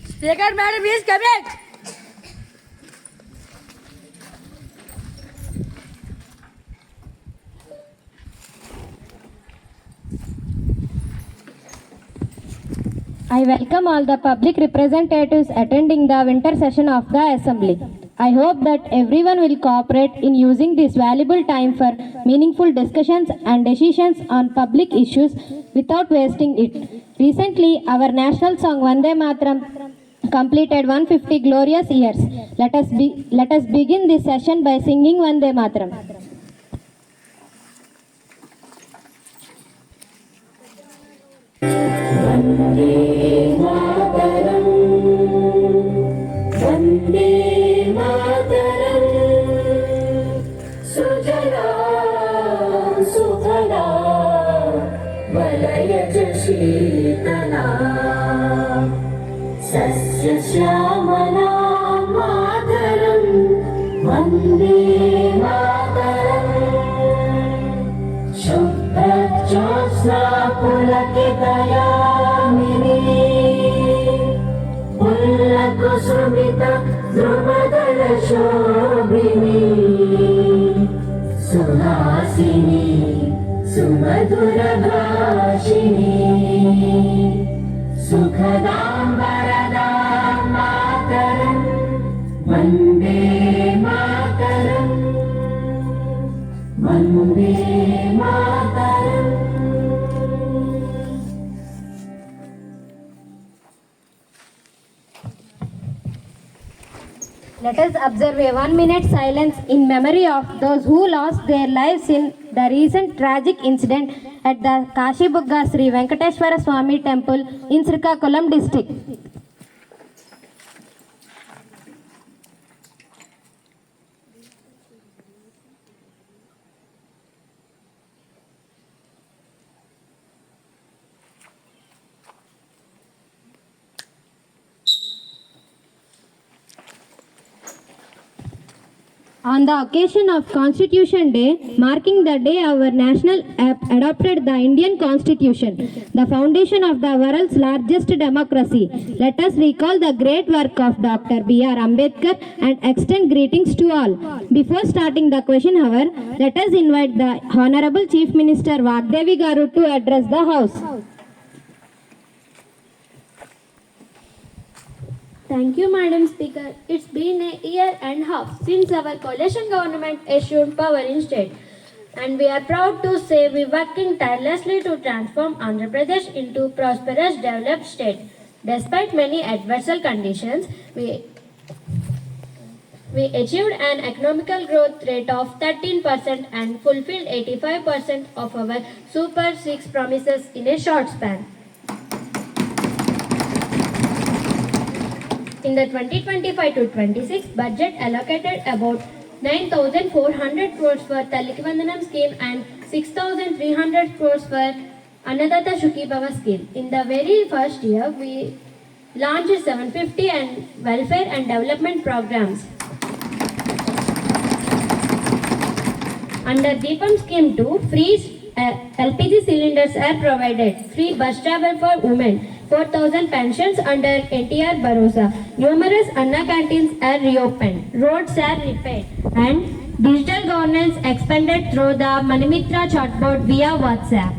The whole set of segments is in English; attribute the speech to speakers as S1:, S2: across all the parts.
S1: Speaker madam is coming.
S2: I welcome all the public representatives attending the winter session of the Assembly. I hope that everyone will cooperate in using this valuable time for meaningful discussions and decisions on public issues without wasting it. Recently, our national song Vande Mataram completed 150 glorious years. Let us begin this session by singing Vande Mataram. Vande Mataram, Vande Mataram, Sujalam Sukhalam, Valayaj Sheetalam, Sasya Shyamalam Mataram, Vande Mataram, Shubhra-jyotsna पुलकितयामिनी पुल्लकुसुमिता ध्रुवदलशोभिनी Suhasini सुमधुरभाषिणी सुखदां वरदां मातरं वन्दे मातरं Vande Mataram. Let us observe a 1-minute silence in memory of those who lost their lives in the recent tragic incident at the Kashibugga Sri Venkateshwara Swami Temple in Srikakulam district. On the occasion of Constitution Day, marking the day our national adopted the Indian Constitution, the foundation of the world's largest democracy, let us recall the great work of Dr. B.R. Ambedkar and extend greetings to all. Before starting the question hour, let us invite the Honorable Chief Minister Vagdevi Garu to address the House.
S3: Thank you, Madam Speaker. It's been a year and a half since our coalition government assumed power in state. And we are proud to say we are working tirelessly to transform Andhra Pradesh into a prosperous, developed state. Despite many adverse conditions, we achieved an economical growth rate of 13% and fulfilled 85% of our Super 6 promises in a short span. In the 2025 to 26 budget allocated about 9,400 crores for Talliki Vandanam scheme and 6,300 crores for Annadatta Sukhi Bhava scheme. In the very first year, we launched 750 and welfare and development programs. Under Deepam scheme 2, free LPG cylinders are provided, free bus travel for women, 4,000 pensions under NTR Bharosa. Numerous Anna canteens are reopened, roads are repaired, and digital governance expanded through the Manimitra chatbot via WhatsApp.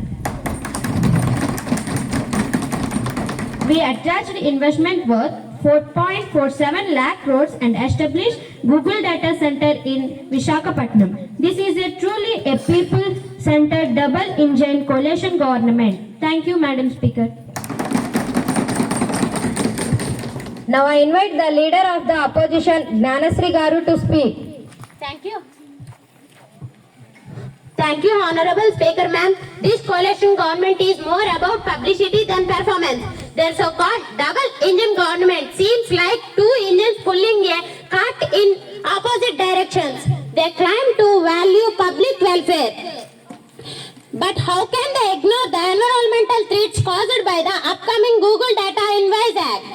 S3: We attracted investment worth 4.47 lakh crores and established Google Data Center in Visakhapatnam. This is truly a people-centered double-engine coalition government. Thank you, Madam Speaker.
S2: Now I invite the leader of the opposition, Gnanasri Garu, to speak.
S4: Thank you. Thank you, Honorable Speaker, ma'am. This coalition government is more about publicity than performance. Their so-called double-engine government seems like two engines pulling a cart in opposite directions. They claim to value public welfare. But how can they ignore the environmental threats caused by the upcoming Google data invoice act?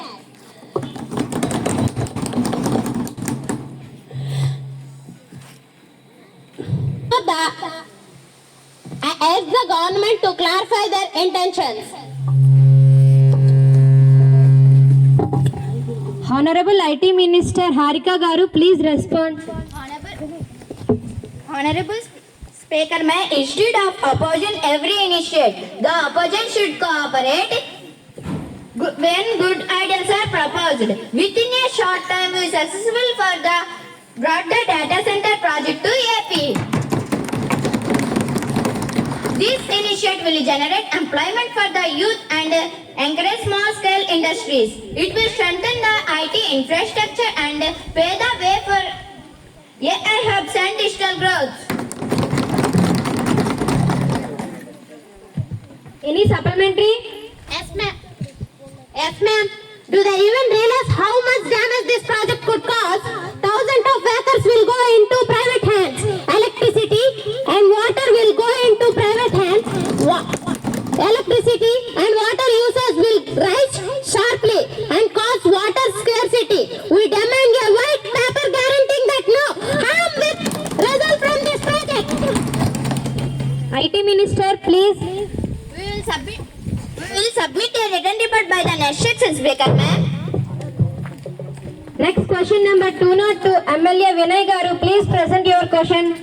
S4: I ask the government to clarify their intentions.
S2: Honorable IT Minister Harika Garu, please respond.
S4: Honorable Speaker, instead of opposing every initiative, the opposition should cooperate when good ideas are proposed. Within a short time, we successful for the brought the data center project to AP. This initiative will generate employment for the youth and encourage small-scale industries. It will strengthen the IT infrastructure and pave the way for AI hubs and digital growth.
S2: Any supplementary?
S4: Yes, ma'am. Yes, ma'am. Do they even realize how much damage this project could cause? Thousands of acres will go into private hands. Electricity and water will go into private hands. Electricity and water users will rise sharply and cause water scarcity. We demand a white paper guaranteeing that no harm will result from this project.
S2: IT Minister, please.
S4: We will submit a written report by the next section, Speaker, ma'am.
S2: Next question number 202, MLA Vinay Garu, please present your question.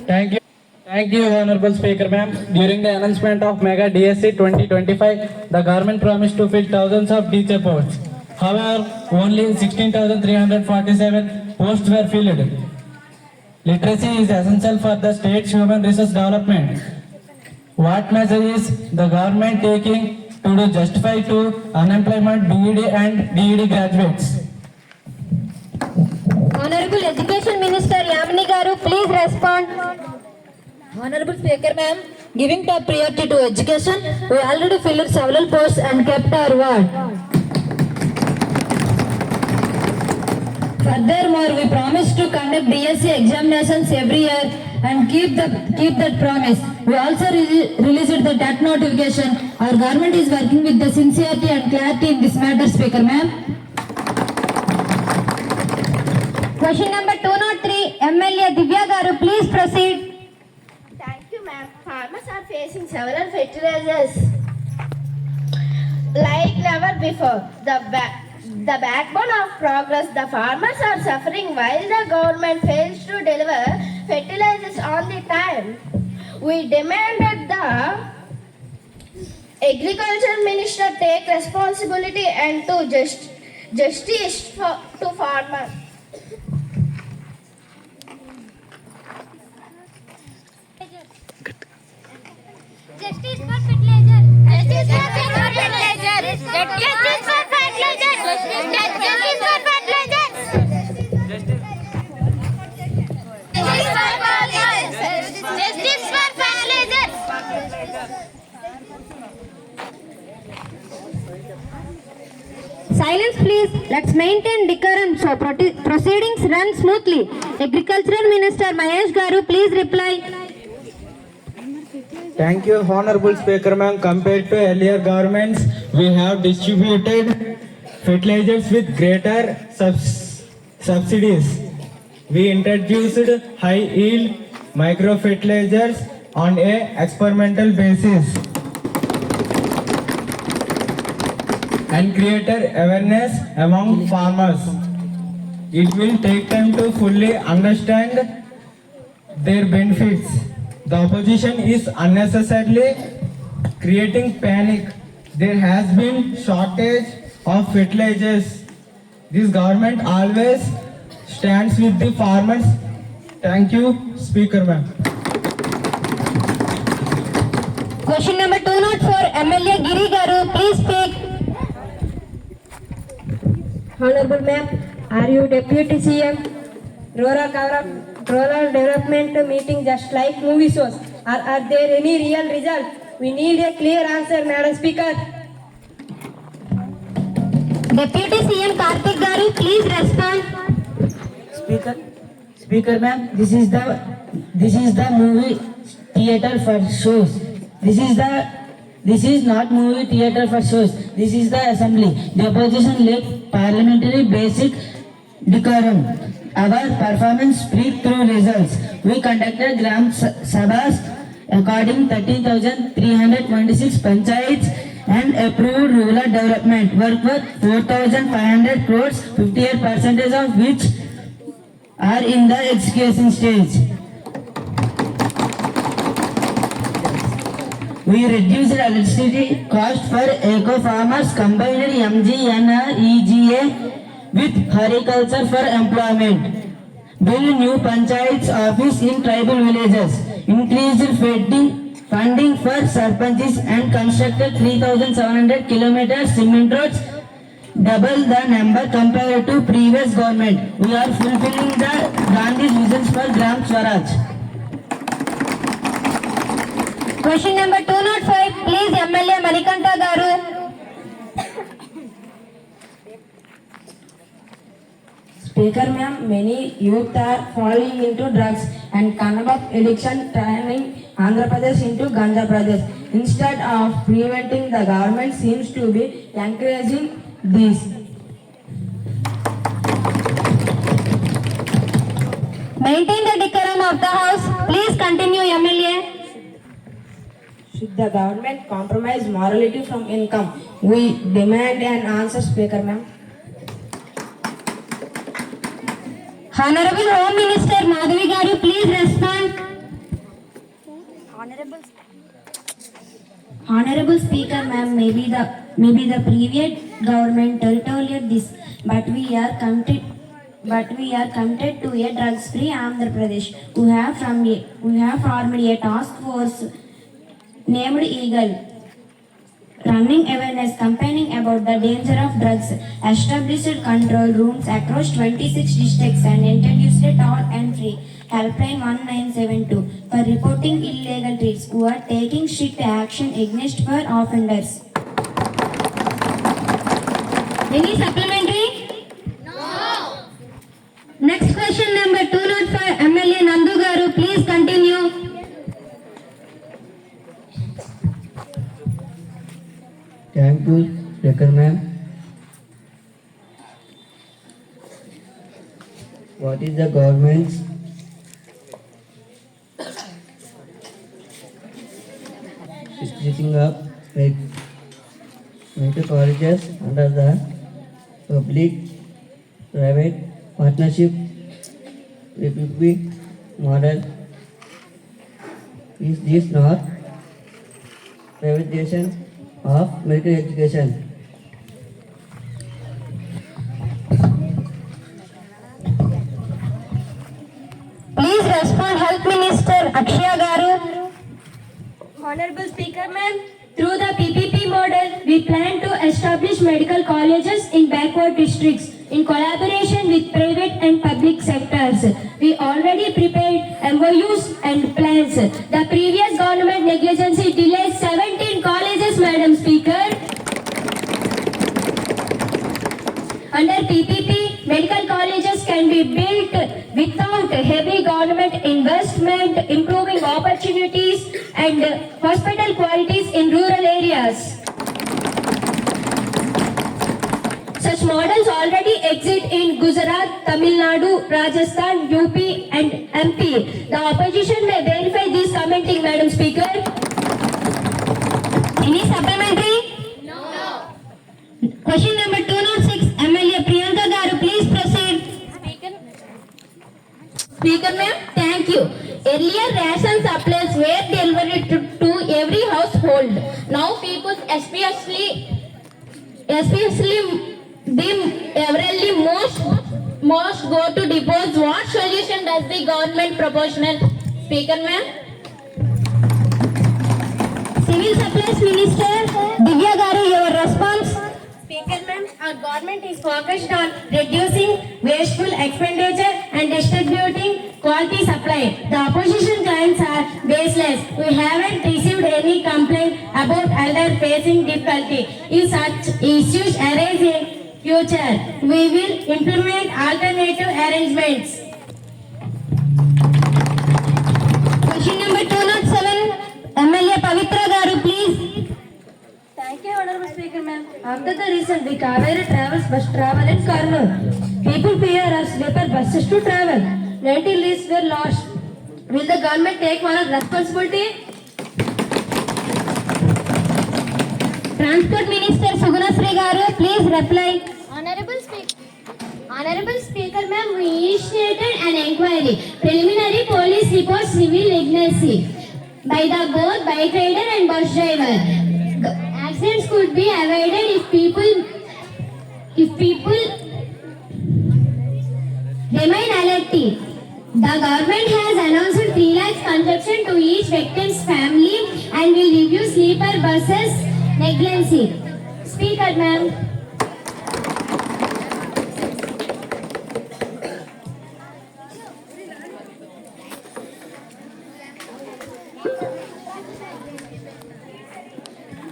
S5: Thank you, Honorable Speaker, ma'am. During the announcement of Mega DSC 2025, the government promised to fill thousands of teacher posts. However, only 16,347 posts were filled. Literacy is essential for the state's human resource development. What measures is the government taking to justify to unemployment BEd and DEd graduates?
S2: Honorable Education Minister Yamini Garu, please respond.
S1: Honorable Speaker, ma'am, giving top priority to education, we already filled several posts and kept our word. Furthermore, we promise to conduct DSC examinations every year and keep that promise. We also released the TET notification. Our government is working with the sincerity and clarity in this matter, Speaker, ma'am.
S2: Question number 203, MLA Divya Garu, please proceed.
S4: Thank you, ma'am. Farmers are facing several fertilizers like never before. The backbone of progress, the farmers are suffering while the government fails to deliver fertilizers on the time. We demanded the Agriculture Minister take responsibility and to justice to farmers.
S6: Justice for fertilizer. Justice for fertilizer. Justice for fertilizer. Justice for fertilizer. Justice for fertilizer.
S2: Silence please. Let's maintain decorum so proceedings run smoothly. Agricultural Minister Mahesh Garu, please reply.
S5: Thank you, Honorable Speaker, ma'am. Compared to earlier governments, we have distributed fertilizers with greater subsidies. We introduced high yield micro fertilizers on a experimental basis and created awareness among farmers. It will take time to fully understand their benefits. The opposition is unnecessarily creating panic. There has been shortage of fertilizers. This government always stands with the farmers. Thank you, Speaker, ma'am.
S2: Question number 204, MLA Giri Garu, please speak.
S7: Honorable ma'am, are you Deputy CM? Rural development meeting just like movie shows. Are there any real results? We need a clear answer, Madam Speaker.
S2: Deputy CM Karthik Garu, please respond.
S8: Speaker ma'am, this is the movie theater for shows. This is not movie theater for shows. This is the assembly. The opposition lack parliamentary basic decorum. Our performance speak through results. We conducted Gram Sabhas according 13,326 panchayats and approved rural development work worth 4,500 crores, 58% of which are in the execution stage. We reduced electricity cost for eco farmers, combined MGNREGA with horticulture for employment. Build new panchayats office in tribal villages. Increased funding for sarpanches and constructed 3,700 kilometers cement roads, double the number compared to previous government. We are fulfilling the Gandhi's visions for Gram Swaraj.
S2: Question number 205, please MLA Manikanta Garu.
S7: Speaker ma'am, many youth are falling into drugs and cannabis addiction, turning Andhra Pradesh into Ganja Pradesh. Instead of preventing, the government seems to be encouraging this.
S2: Maintain the decorum of the house. Please continue, MLA.
S7: Should the government compromise morality from income? We demand an answer, Speaker ma'am.
S2: Honorable Home Minister Madhavi Garu, please respond.
S9: Honorable Speaker, ma'am, maybe the previous government told this, but we are committed to a drugs-free Andhra Pradesh. We have formed a task force named Eagle, running awareness campaigning about the danger of drugs, established control rooms across 26 districts and introduced a toll and free helpline 1972 for reporting illegal treats who are taking strict action against for offenders.
S2: Any supplementary? No. Next question number 205, MLA Nandu Garu, please continue.
S8: Thank you, Speaker ma'am. What is the government's splitting up medical colleges under the public-private partnership PPP model? Is this not privatization of medical education?
S2: Please respond, Health Minister Akshaya Garu.
S3: Honorable Speaker, ma'am, through the PPP model, we plan to establish medical colleges in backward districts in collaboration with private and public sectors. We already prepared MOUs and plans. The previous government negligence delayed 17 colleges, Madam Speaker. Under PPP, medical colleges can be built without heavy government investment, improving opportunities and hospital qualities in rural areas. Such models already exist in Gujarat, Tamil Nadu, Rajasthan, UP and MP. The opposition may verify this commenting, Madam Speaker.
S2: Any supplementary?
S3: No.
S2: Question number 206, MLA Priyanka Garu, please proceed.
S3: Speaker ma'am, thank you. Earlier ration supplies were delivered to every household. Now people, especially the everly most go to depots. What solution does the government proportional? Speaker ma'am.
S2: Civil Supplies Minister Divya Garu, your response.
S3: Speaker ma'am, our government is focused on reducing wasteful expenditure and distributing quality supply. The opposition claims are baseless. We haven't received any complaint about elders facing difficulty. If such issues arise in future, we will implement alternative arrangements.
S2: Question number 207, MLA Pavitra Garu, please.
S7: Thank you, Honorable Speaker ma'am. After the recent week, Kaveri travels bus travel in Kurnool. People fear our sleeper buses to travel. 90 lives were lost. Will the government take moral responsibility?
S2: Transport Minister Suguna Sri Garu, please reply.
S3: Honorable Speaker, ma'am, we initiated an inquiry. Preliminary police reports reveal ignorance by the both bike rider and bus driver. Accidents could be avoided if people remain alert. The government has announced 3 lakhs contribution to each victim's family and will review sleeper buses negligence. Speaker, ma'am.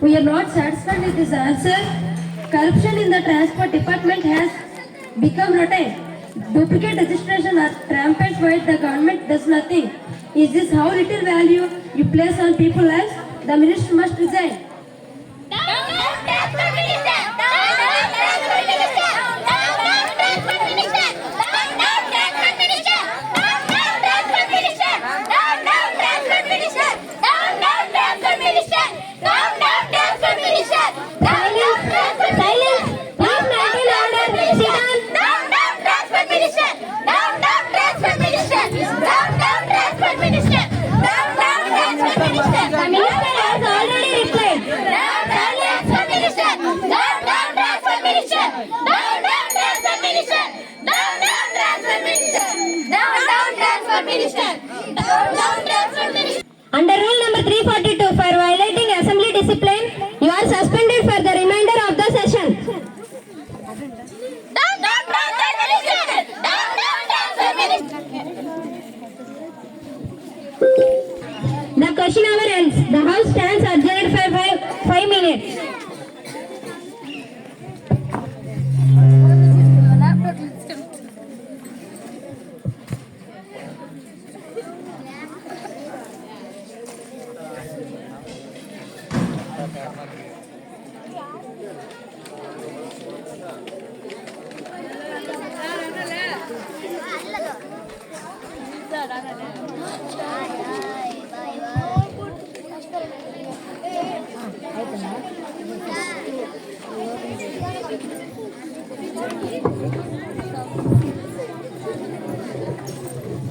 S1: We are not satisfied with this answer. Corruption in the transport department has become routine. Duplicate registration are rampant while the government does nothing. Is this how little value you place on people's lives? The minister must resign.
S2: Under rule number 342 for violating assembly discipline, you are suspended for the remainder of the session. The question hour ends. The house stands adjourned for 5 minutes.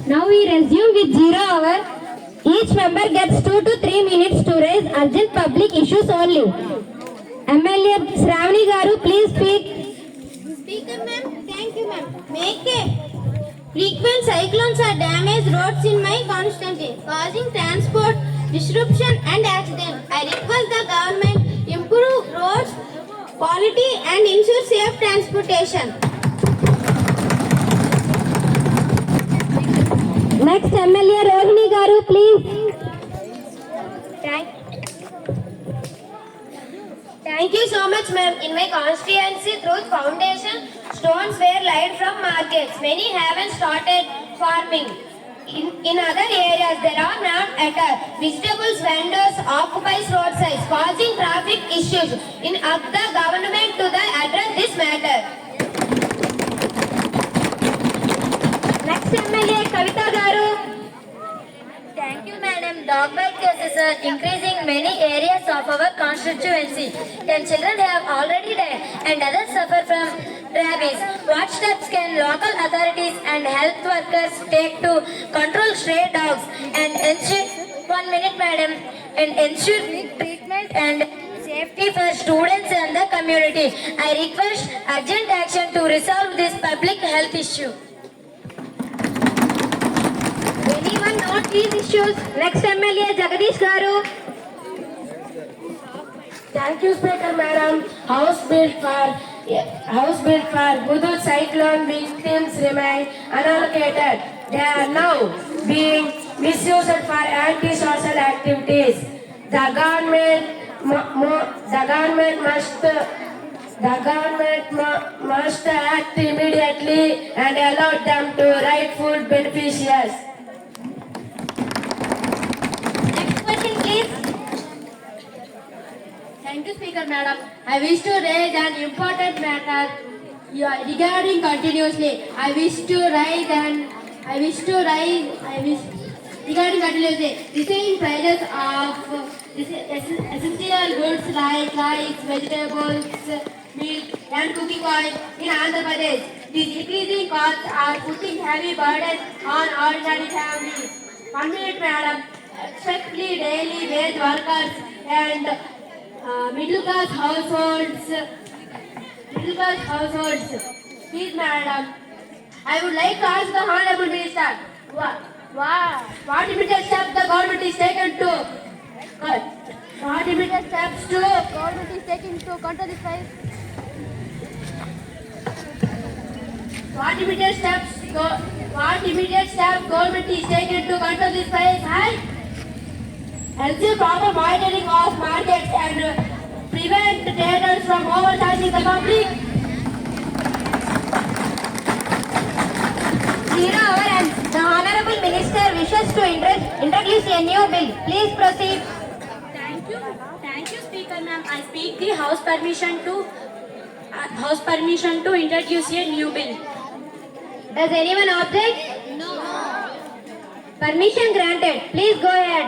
S2: Now we resume with 0 hour. Each member gets 2 to 3 minutes to raise urgent public issues only. MLA Shravani Garu, please speak.
S4: Speaker ma'am, thank you ma'am. Make a frequent cyclones are damaged roads in my constituency, causing transport disruption and accident. I request the government improve roads quality and ensure safe transportation.
S2: Next MLA Rohini Garu, please.
S4: Thank you so much ma'am. In my constituency, through foundation, stones were laid from markets. Many haven't started farming. In other areas, there are not at all. Vegetables vendors occupies roadsides, causing traffic issues. In the government to address this matter.
S2: Next MLA Kavita Garu.
S3: Thank you, madam. Dog bite cases are increasing many areas of our constituency. 10 children have already died and others suffer from rabies. What steps can local authorities and health workers take to control stray dogs and ensure, 1 minute madam, and ensure treatment and safety for students and the community? I request urgent action to resolve this public health issue.
S2: Anyone note these issues? Next MLA Jagadish Garu.
S7: Thank you, Speaker Madam. House built for Hudud cyclone victims remain unallocated. They are now being misused for anti-social activities. The government must act immediately and allow them to rightful beneficiaries.
S3: Next question, please. Thank you, Speaker Madam. I wish to raise an important matter regarding continuously. Regarding continuously, the same prices of
S4: essential goods like rice, vegetables, milk, and cooking oil in Andhra Pradesh. These increasing costs are putting heavy burden on ordinary families. 1 minute, madam. Especially daily wage workers and middle class households. Middle class households. Please, madam. I would like to ask the Honorable Minister, what immediate steps the government is taken to what immediate steps to government is taking to control this virus? What immediate steps government is taken to control this virus? Ensure proper monitoring of markets and prevent traders from overcharging the public. The Honorable Minister wishes to introduce a new bill. Please proceed.
S3: Thank you, Speaker ma'am. I seek the House permission to introduce a new bill.
S4: Does anyone object? No. Permission granted. Please go ahead.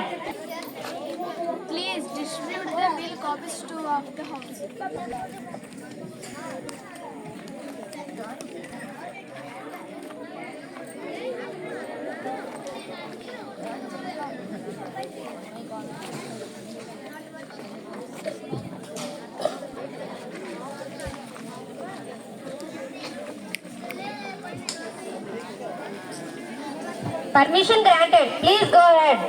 S6: Please distribute the bill copies to of the house.
S4: Permission granted. Please go ahead.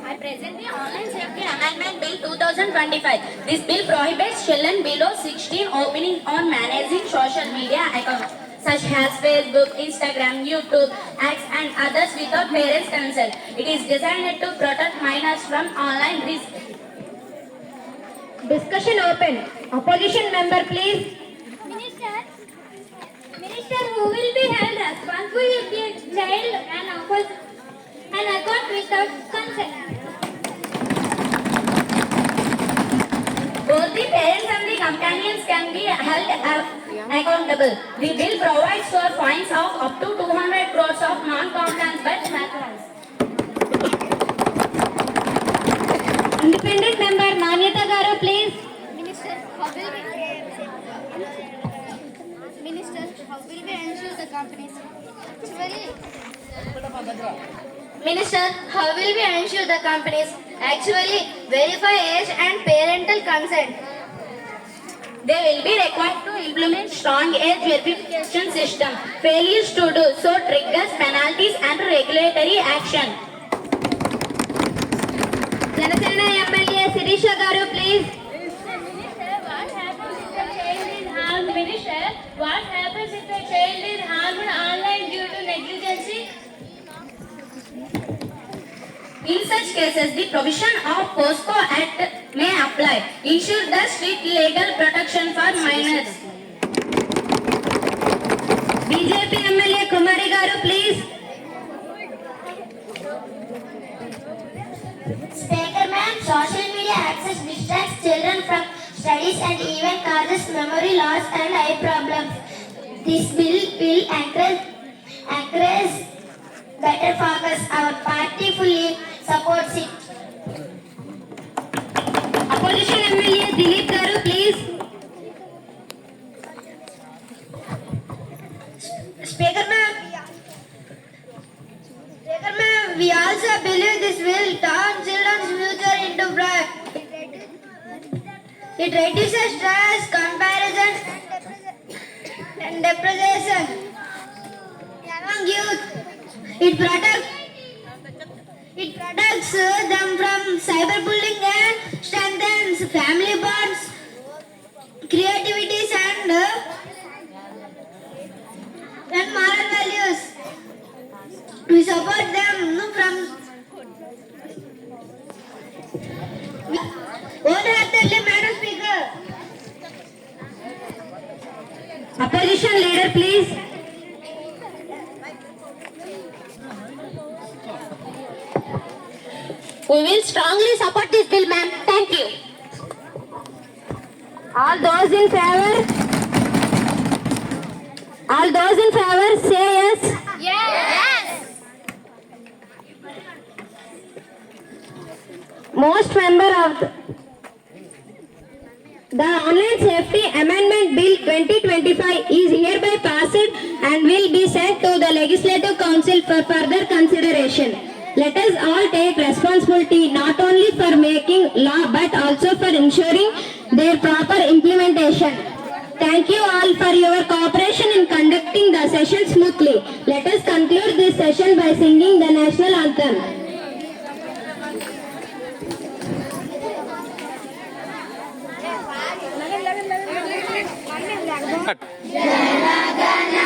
S3: I present the Online Safety Amendment Bill 2025. This bill prohibits children below 16 opening or managing social media accounts such as Facebook, Instagram, YouTube, X and others without parents' consent. It is designed to protect minors from online risk.
S4: Discussion open. Opposition member, please.
S6: Minister, who will be held responsible if the child an account without consent?
S3: Both the parents and the companions can be held accountable. The bill provides for fines of up to 200 crores of non-compliance by patrons.
S4: Independent member Nanyata Garu, please.
S6: Minister, how will we ensure the companies actually verify age and parental consent?
S3: They will be required to implement strong age verification system. Failures to do so triggers penalties and regulatory action.
S4: Janasena MLA Sirisha Garu, please.
S6: Minister, what happens if a child is harmed online due to negligence?
S3: In such cases, the provision of POSCO Act may apply. Ensure the strict legal protection for minors.
S4: BJP MLA Kumari Garu, please.
S9: Speaker ma'am, social media access distracts children from studies and even causes memory loss and eye problems. This bill will encourage better focus. Our party fully supports it.
S4: Opposition MLA Dilip Garu, please.
S9: Speaker ma'am, we also believe this will turn children's future into bright. It reduces stress, comparison, and depression among youth. It protects them from cyberbullying and strengthens family bonds, creativities, and moral values. We support them from wholeheartedly, Madam Speaker.
S4: Opposition leader, please. We will strongly support this bill, ma'am. Thank you. All those in favor? All those in favor say yes.
S6: Yes.
S4: most member of the Online Safety Amendment Bill 2025 is hereby passed and will be sent to the Legislative Council for further consideration. Let us all take responsibility not only for making law but also for ensuring their proper implementation. Thank you all for your cooperation in conducting the session smoothly. Let us conclude this session by singing the national anthem.
S10: Jana Gana